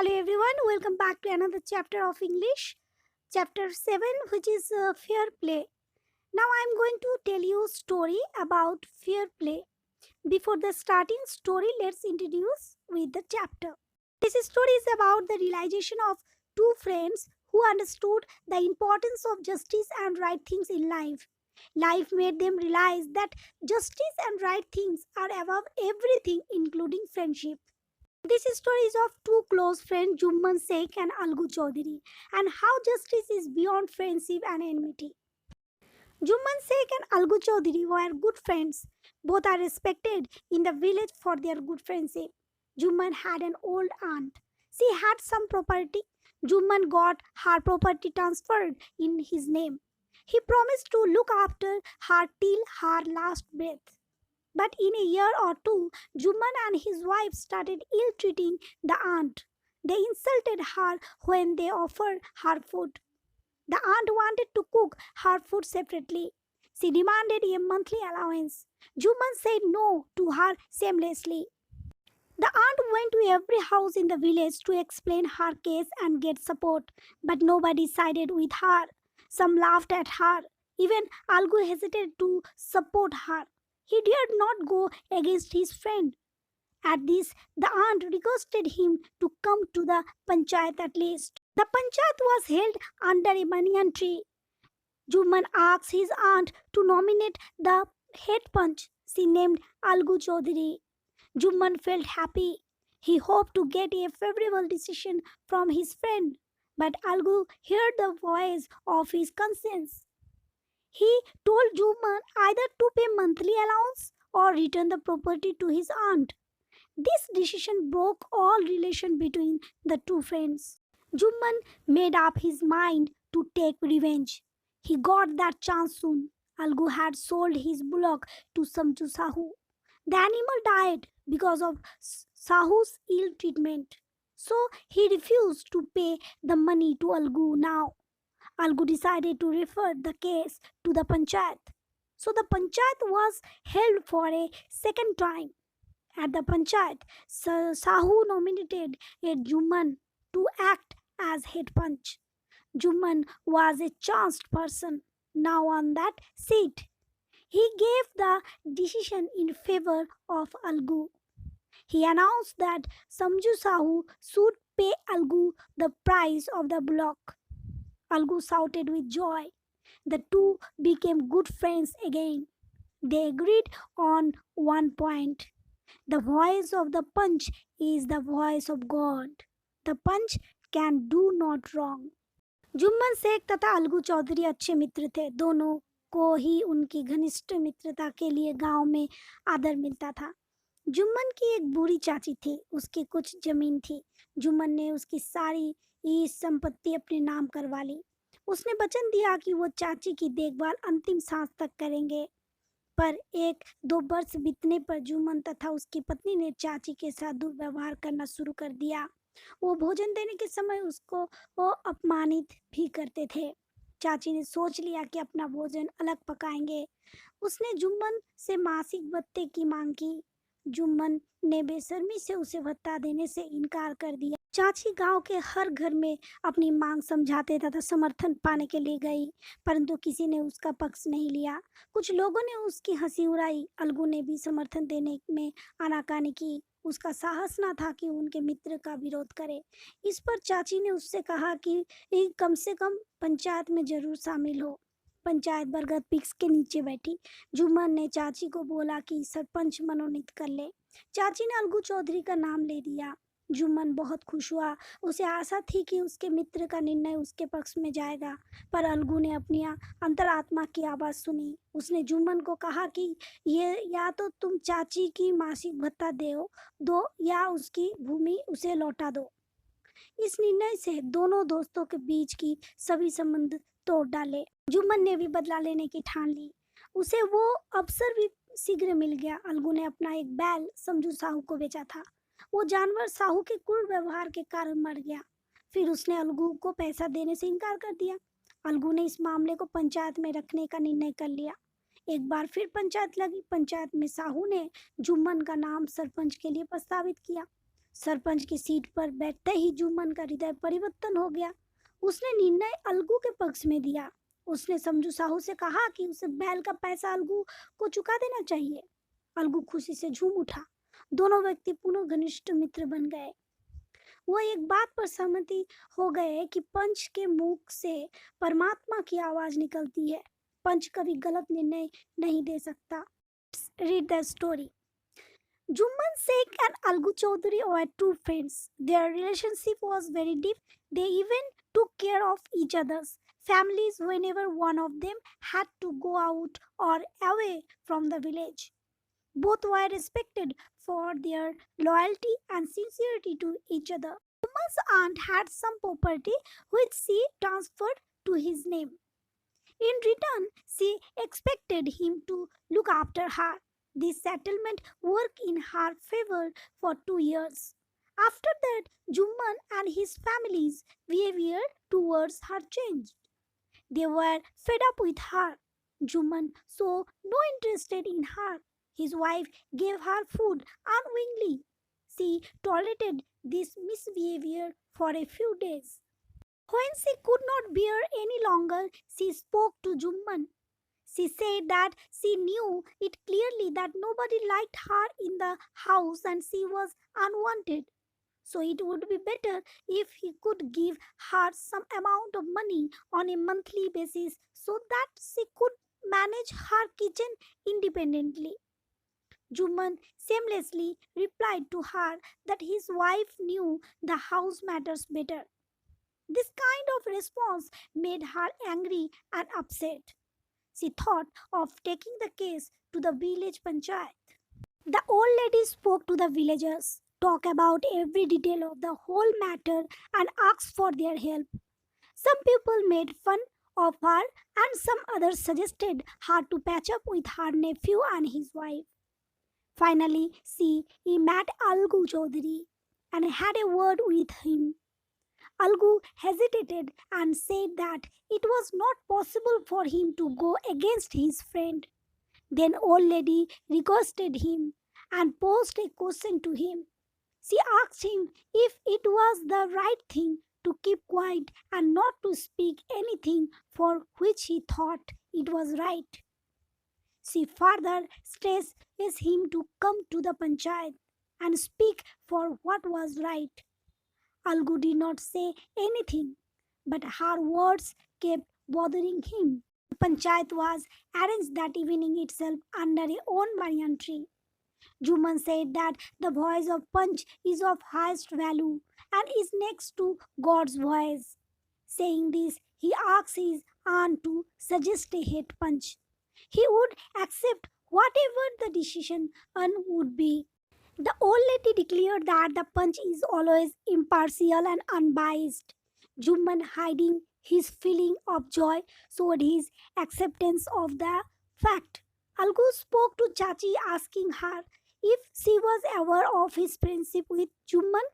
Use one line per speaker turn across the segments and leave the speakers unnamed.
Hello everyone, welcome back to another chapter of English, Chapter-7, which is Fair Play. Now I'm going to tell you a story about fair play. Before the starting story, let's introduce with the chapter. This story is about the realization of two friends who understood the importance of justice and right things in life. Life made them realize that justice and right things are above everything, including friendship. This story is of two close friends, Jumman Sheikh and Algu Chaudhary, and how justice is beyond friendship and enmity. Jumman Sheikh and Algu Chaudhary were good friends. Both are respected in the village for their good friendship. Jumman had an old aunt. She had some property. Jumman got her property transferred in his name. He promised to look after her till her last breath. But in a year or two, Jumman and his wife started ill treating the aunt. They insulted her when they offered her food. The aunt wanted to cook her food separately. She demanded a monthly allowance. Jumman said no to her shamelessly. The aunt went to every house in the village to explain her case and get support, but nobody sided with her. Some laughed at her. Even Algu hesitated to support her. He dared not go against his friend. At this, the aunt requested him to come to the panchayat at least. The panchayat was held under a banyan tree. Jumman asked his aunt to nominate the head punch. She named Algu Chaudhary. Jumman felt happy. He hoped to get a favorable decision from his friend. But Algu heard the voice of his conscience. He told Jumman either to pay monthly allowance or return the property to his aunt. This decision broke all relation between the two friends. Jumman made up his mind to take revenge. He got that chance soon. Algu had sold his bullock to Samju Sahu. The animal died because of Sahu's ill treatment. So he refused to pay the money to Algu now. Algu decided to refer the case to the panchayat. So the panchayat was held for a second time. At the panchayat, Sahu nominated a Jumman to act as head punch. Jumman was a chanced person now on that seat. He gave the decision in favor of Algu. He announced that Samju Sahu should pay Algu the price of the block. Algu shouted with joy. The two became good friends again. They agreed on one point. The voice of the punch is the voice of God. The punch can do not wrong. Jumman Sheikh तथा अलगू चौधरी अच्छे मित्र थे. दोनों को ही उनकी घनिष्ठ मित्रता के लिए गांव में आदर मिलता था. जुम्मन की एक बूढ़ी चाची थी. उसकी कुछ जमीन थी. जुम्मन ने उसकी सारी संपत्ति अपने नाम करवा ली. उसने वचन दिया कि वो चाची की देखभाल अंतिम सांस तक करेंगे. पर 1-2 वर्ष बीतने पर जुम्मन तथा उसकी पत्नी ने चाची के साथ दुर्व्यवहार करना शुरू कर दिया. वो भोजन देने के समय उसको वो अपमानित भी करते थे. चाची ने सोच लिया कि अपना भोजन अलग पकाएंगे. उसने जुम्मन से मासिक भत्ते की मांग की. जुम्मन ने बेशर्मी से उसे भत्ता देने से इनकार कर दिया. चाची गांव के हर घर में अपनी मांग समझाते तथा समर्थन पाने के लिए गई, परंतु किसी ने उसका पक्ष नहीं लिया. कुछ लोगों ने उसकी हंसी उड़ाई. अलगू ने भी समर्थन देने में आनाकानी की. उसका साहस न था कि उनके मित्र का विरोध करे. इस पर चाची ने उससे कहा कि कम से कम पंचायत में जरूर शामिल हो. पंचायत बरगद वृक्ष के नीचे बैठी. जुम्मन ने चाची को बोला कि सरपंच मनोनीत कर ले. चाची ने अलगू चौधरी का नाम ले दिया. जुम्मन बहुत खुश हुआ. उसे आशा थी कि उसके मित्र का निर्णय उसके पक्ष में जाएगा, पर अलगू ने अपनी अंतरात्मा की आवाज़ सुनी. उसने जुम्मन को कहा कि ये या तो तुम चाची की मासिक भत्ता दो या उसकी भूमि उसे लौटा दो. इस निर्णय से दोनों दोस्तों के बीच की सभी संबंध तोड़ डाले. जुम्मन ने भी बदला लेने की ठान ली. उसे वो अवसर भी शीघ्र मिल गया. अलगू ने अपना एक बैल समझू साहू को बेचा था. वो जानवर साहू के क्रूर व्यवहार के कारण मर गया. फिर उसने अलगू को पैसा देने से इनकार कर दिया. अलगू ने इस मामले को पंचायत में रखने का निर्णय कर लिया. एक बार फिर पंचायत लगी. पंचायत में साहू ने जुम्मन का नाम सरपंच के लिए प्रस्तावित किया. सरपंच की सीट पर बैठते ही जुम्मन का हृदय परिवर्तन हो गया। उसने निर्णय अलगू के पक्ष में दिया। उसने समझू साहू से कहा कि उसे बैल का पैसा अलगू को चुका देना चाहिए। अलगू खुशी से झूम उठा। दोनों व्यक्ति पुनः घनिष्ठ मित्र बन गए। वो एक बात पर सहमति हो गए कि पंच के मुख से परमात्मा की आवाज निकलती है। पंच कभी गलत निर्णय नहीं दे सकता। Read the story. Jumman Sheikh and Algu Chaudhary were true friends. Their relationship was very deep. They even took care of each other's families whenever one of them had to go out or away from the village. Both were respected for their loyalty and sincerity to each other. Jumman's aunt had some property which she transferred to his name. In return, she expected him to look after her. This settlement worked in her favor for 2 years. After that, Jumman and his family's behavior towards her changed. They were fed up with her. Jumman saw no interest in her. His wife gave her food unwillingly. She tolerated this misbehavior for a few days. When she could not bear any longer, she spoke to Jumman. She said that she knew it clearly that nobody liked her in the house and she was unwanted. So it would be better if he could give her some amount of money on a monthly basis so that she could manage her kitchen independently. Jumman shamelessly replied to her that his wife knew the house matters better. This kind of response made her angry and upset. She thought of taking the case to the village panchayat. The old lady spoke to the villagers, talked about every detail of the whole matter, and asked for their help. Some people made fun of her, and some others suggested her to patch up with her nephew and his wife. Finally, she met Algu Chaudhary and had a word with him. Algu hesitated and said that it was not possible for him to go against his friend. Then old lady requested him and posed a question to him. She asked him if it was the right thing to keep quiet and not to speak anything for which he thought it was right. She further stressed him to come to the panchayat and speak for what was right. Algu did not say anything, but her words kept bothering him. The panchayat was arranged that evening itself under a own banyan tree. Juman said that the voice of Punch is of highest value and is next to God's voice. Saying this, he asked his aunt to suggest a head punch. He would accept whatever the decision would be. The old lady declared that the punch is always impartial and unbiased. Jumman, hiding his feeling of joy, showed his acceptance of the fact. Algu spoke to Chachi, asking her if she was aware of his friendship with Jumman.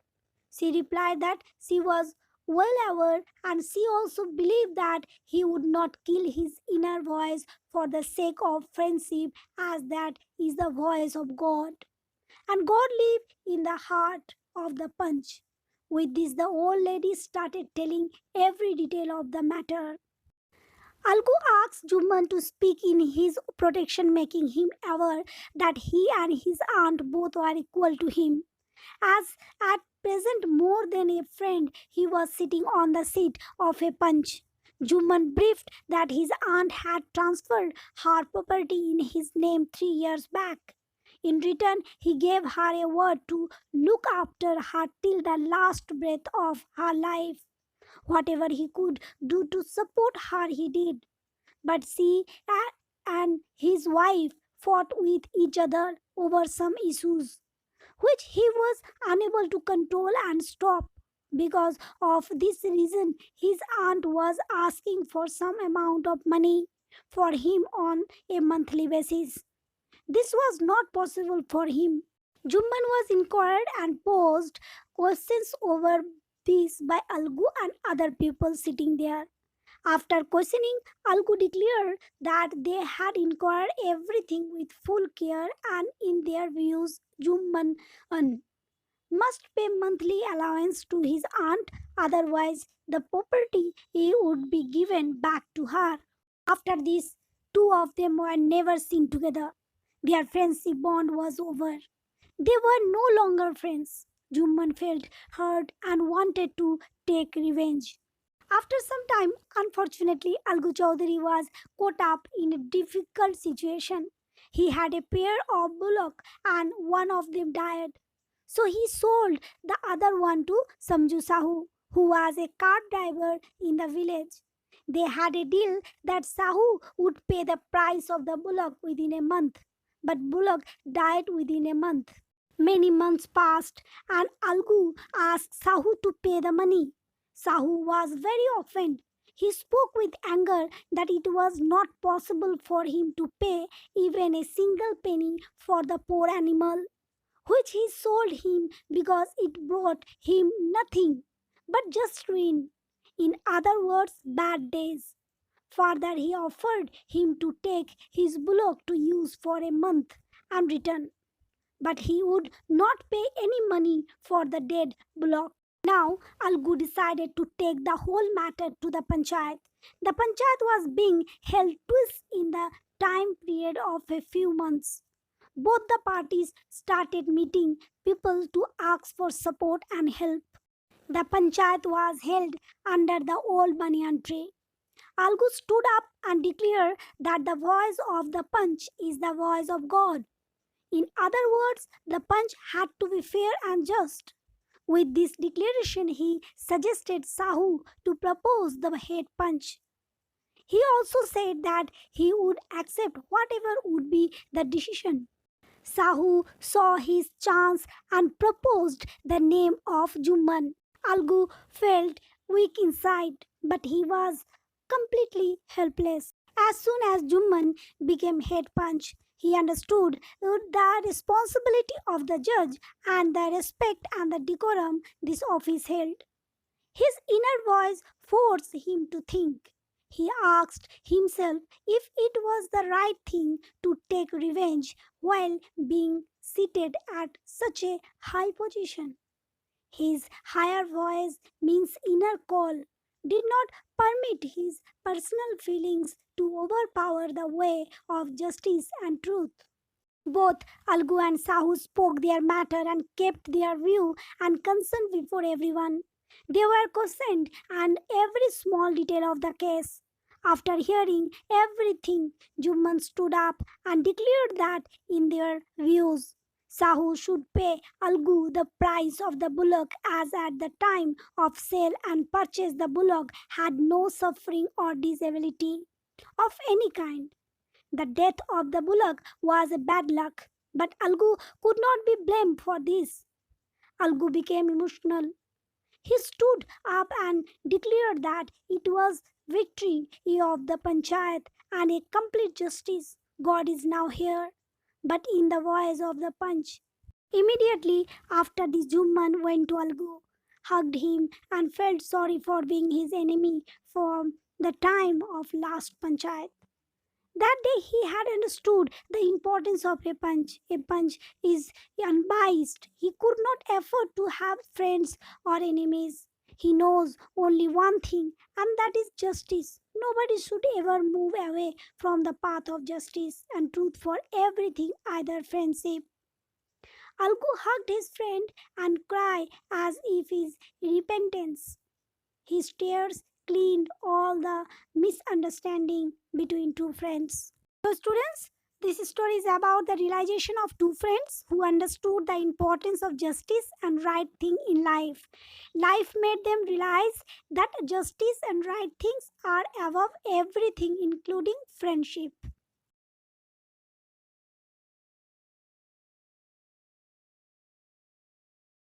She replied that she was well aware and she also believed that he would not kill his inner voice for the sake of friendship, as that is the voice of God. And God lived in the heart of the punch. With this, the old lady started telling every detail of the matter. Algu asked Jumman to speak in his protection, making him aware that he and his aunt both were equal to him. As at present, more than a friend, he was sitting on the seat of a punch. Jumman briefed that his aunt had transferred her property in his name 3 years back. In return, he gave her a word to look after her till the last breath of her life. Whatever he could do to support her, he did. But she and his wife fought with each other over some issues, which he was unable to control and stop. Because of this reason, his aunt was asking for some amount of money for him on a monthly basis. This was not possible for him. Jumman was inquired and posed questions over this by Algu and other people sitting there. After questioning, Algu declared that they had inquired everything with full care and in their views, Jumman must pay monthly allowance to his aunt, otherwise, the property he would be given back to her. After this, two of them were never seen together. Their friendship bond was over. They were no longer friends. Jumman felt hurt and wanted to take revenge. After some time, unfortunately, Algu Chaudhary was caught up in a difficult situation. He had a pair of bullocks and one of them died. So he sold the other one to Samju Sahu, who was a cart driver in the village. They had a deal that Sahu would pay the price of the bullock within a month, but bullock died within a month. Many months passed and Algu asked Sahu to pay the money. Sahu was very offended. He spoke with anger that it was not possible for him to pay even a single penny for the poor animal, which he sold him because it brought him nothing but just ruin. In other words, bad days. Further, he offered him to take his bullock to use for a month and return, but he would not pay any money for the dead bullock. Now, Algu decided to take the whole matter to the panchayat. The panchayat was being held twice in the time period of a few months. Both the parties started meeting people to ask for support and help. The panchayat was held under the old banyan tree. Algu stood up and declared that the voice of the Panch is the voice of God. In other words, the Panch had to be fair and just. With this declaration, he suggested Sahu to propose the head Panch. He also said that he would accept whatever would be the decision. Sahu saw his chance and proposed the name of Jumman. Algu felt weak inside, but he was completely helpless. As soon as Jumman became head punch, he understood the responsibility of the judge and the respect and the decorum this office held. His inner voice forced him to think. He asked himself if it was the right thing to take revenge while being seated at such a high position. His higher voice means inner call did not permit his personal feelings to overpower the way of justice and truth. Both Algu and Sahu spoke their matter and kept their view and concern before everyone. They were questioned and every small detail of the case. After hearing everything, Jumman stood up and declared that, in their views, Sahu should pay Algu the price of the bullock, as at the time of sale and purchase the bullock had no suffering or disability of any kind. The death of the bullock was a bad luck, but Algu could not be blamed for this. Algu became emotional. He stood up and declared that it was victory of the panchayat and a complete justice. God is now here, but in the voice of the punch. Immediately after this, Jumman went to Algu, hugged him, and felt sorry for being his enemy from the time of last panchayat. That day he had understood the importance of a punch. A punch is unbiased. He could not afford to have friends or enemies. He knows only one thing, and that is justice. Nobody should ever move away from the path of justice and truth for everything, either friendship. Algu hugged his friend and cried as if his repentance. His tears cleaned all the misunderstanding between two friends. So, students, this story is about the realization of two friends who understood the importance of justice and right thing in life. Life made them realize that justice and right things are above everything, including friendship.